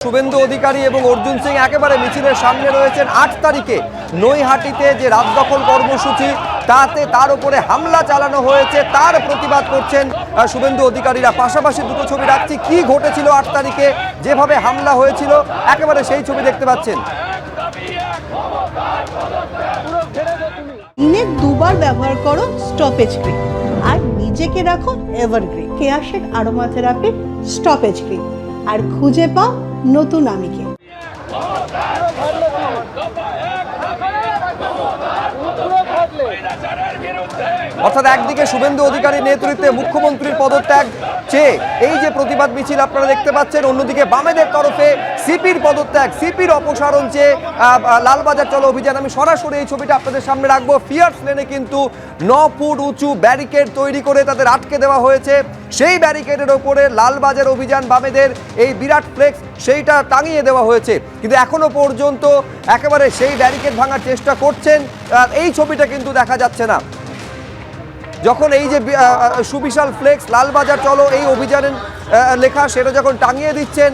শুভেন্দু অধিকারী এবং অর্জুন সিং একেবারে মিছিলের সামনে রয়েছেন। ৮ তারিখে নৈহাটিতে যে রাত দখল কর্মসূচি তাতে তার উপরে হামলা চালানো হয়েছে, তার প্রতিবাদ করছেন শুভেন্দু অধিকারীরা। পাশাপাশি দুটো ছবি রাখছি, কি ঘটেছিল ৮ তারিখে যেভাবে হামলা হয়েছিল একেবারে সেই ছবি দেখতে পাচ্ছেন। দিনে দুবার ব্যবহার করো স্টপেজ ক্রিম আর নিজেকে রাখো এভারগ্রিন। কেয়াশেক আরোমা থেরাপি স্টপেজ ক্রিম আর খুঁজে পাও নতুন আমিকে। অর্থাৎ একদিকে শুভেন্দু অধিকারীর নেতৃত্বে মুখ্যমন্ত্রীর পদত্যাগ চেয়ে এই যে প্রতিবাদ মিছিল আপনারা দেখতে পাচ্ছেন, অন্যদিকে বামেদের তরফে সিপির পদত্যাগ, সিপির অপসারণ চেয়ে লালবাজার চলো অভিযান। আমি সরাসরি এই ছবিটা আপনাদের সামনে রাখবো। ফিয়ার্স লেনে কিন্তু 9 ফুট উঁচু ব্যারিকেড তৈরি করে তাদের আটকে দেওয়া হয়েছে। সেই ব্যারিকেডের ওপরে লালবাজার অভিযান বামেদের এই বিরাট ফ্লেক্স সেইটা টাঙিয়ে দেওয়া হয়েছে, কিন্তু এখনো পর্যন্ত একেবারে সেই ব্যারিকেড ভাঙার চেষ্টা করছেন। এই ছবিটা কিন্তু দেখা যাচ্ছে না। যখন এই যে সুবিশাল ফ্লেক্স লালবাজার চলো এই অভিযানের লেখা সেটা যখন টাঙিয়ে দিচ্ছেন,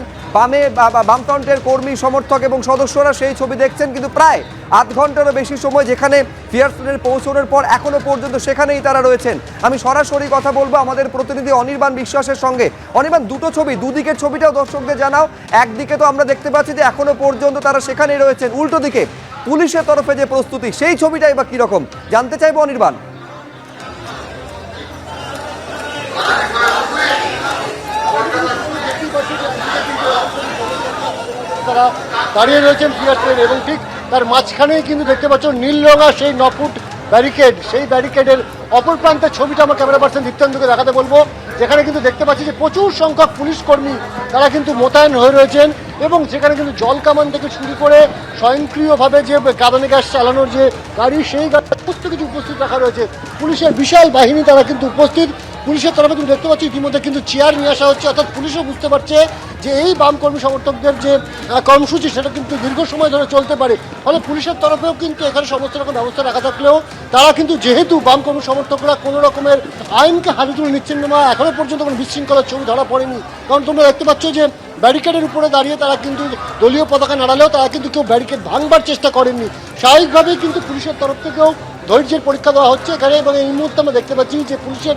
বামফ্রন্টের কর্মী সমর্থক এবং সদস্যরা সেই ছবি দেখছেন, কিন্তু প্রায় আধ ঘন্টারও বেশি সময় যেখানে ফিয়ার্স লেনে পৌঁছানোর পর এখনো পর্যন্ত সেখানেই তারা রয়েছেন। আমি সরাসরি কথা বলবো আমাদের প্রতিনিধি অনির্বাণ বিশ্বাসের সঙ্গে। অনির্বাণ, দুটো ছবি, দুদিকের ছবিটাও দর্শকদের জানাও। একদিকে তো আমরা দেখতে পাচ্ছি যে এখনো পর্যন্ত তারা সেখানেই রয়েছেন, উল্টো দিকে পুলিশের তরফে যে প্রস্তুতি সেই ছবিটাই বা কিরকম জানতে চাইবো অনির্বাণ। তারা দাঁড়িয়ে রয়েছেন ফিয়ার্স লেন এবং ঠিক তার মাঝখানেই কিন্তু দেখতে পাচ্ছ নীল রঙা সেই 9 ফুট ব্যারিকেড। সেই ব্যারিকেডের অপর প্রান্তের ছবিটা আমার ক্যামেরা পার্সন দীপ্তেন্দুকে দেখাতে বলবো, যেখানে কিন্তু দেখতে পাচ্ছি যে প্রচুর সংখ্যক পুলিশ কর্মী তারা কিন্তু মোতায়েন হয়ে রয়েছেন এবং সেখানে কিন্তু জল কামান থেকে শুরু করে স্বয়ংক্রিয়ভাবে যে কাঁদানে গ্যাস চালানোর যে গাড়ি, সেই গাড়ি সমস্ত কিছু উপস্থিত রাখা রয়েছে। পুলিশের বিশাল বাহিনী তারা কিন্তু উপস্থিত। পুলিশের তরফে তুমি দেখতে পাচ্ছি ইতিমধ্যে কিন্তু চেয়ার নিয়ে আসা হচ্ছে, অর্থাৎ পুলিশও বুঝতে পারছে যে এই বাম কর্মী সমর্থকদের যে কর্মসূচি সেটা কিন্তু দীর্ঘ সময় ধরে চলতে পারে। ফলে পুলিশের তরফেও কিন্তু এখানে সমস্ত রকম ব্যবস্থা রাখা থাকলেও তারা কিন্তু যেহেতু বাম কর্মী সমর্থকরা কোনো রকমের আইনকে হাতে তুলে নিচ্ছেন না, এখনো পর্যন্ত কোনো বিশৃঙ্খলার ছবি ধরা পড়েনি। কারণ তোমরা দেখতে পাচ্ছ যে ব্যারিকেডের উপরে দাঁড়িয়ে তারা কিন্তু দলীয় পতাকা নাড়ালেও তারা কিন্তু কেউ ব্যারিকেড ভাঙবার চেষ্টা করেননি। স্বাভাবিকভাবেই কিন্তু পুলিশের তরফ থেকেও ধৈর্যের পরীক্ষা দেওয়া হচ্ছে এখানে, এবং এই মুহূর্তে আমরা দেখতে পাচ্ছি যে পুলিশের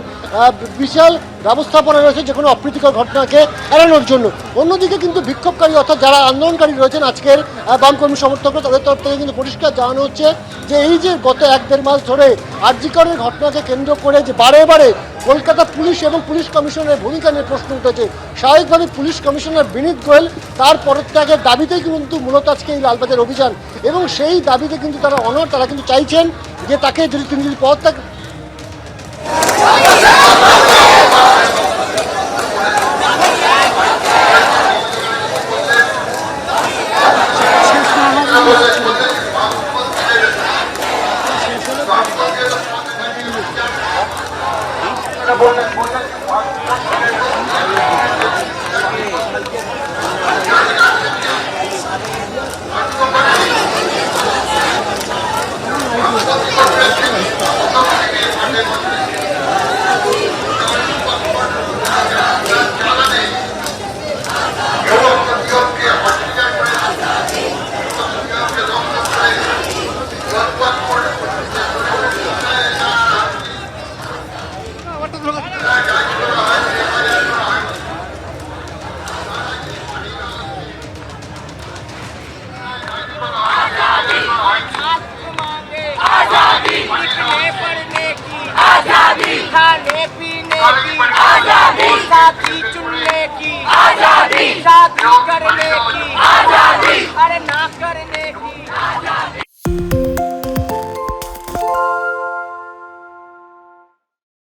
বিশাল ব্যবস্থাপনা রয়েছে যে কোনো অপ্রীতিকর ঘটনাকে এড়ানোর জন্য। অন্যদিকে কিন্তু বিক্ষোভকারী অর্থাৎ যারা আন্দোলনকারী রয়েছেন আজকের বামকর্মী সমর্থকরা, তাদের তরফ থেকে কিন্তু পরিষ্কার জানানো হচ্ছে যে এই যে গত 1-1.5 মাস ধরে আরজিকরের ঘটনাকে কেন্দ্র করে যে বারে বারে কলকাতা পুলিশ এবং পুলিশ কমিশনের ভূমিকা নিয়ে প্রশ্ন উঠেছে, স্বাভাবিকভাবে পুলিশ কমিশনার বিনীত গোয়েল তার পদত্যাগের দাবিতেই কিন্তু মূলত আজকে এই লালবাজার অভিযান, এবং সেই দাবিতে কিন্তু তারা তারা কিন্তু চাইছেন যে তাকে তিনি যদি পদত্যাগ खाने पीने की आजादी।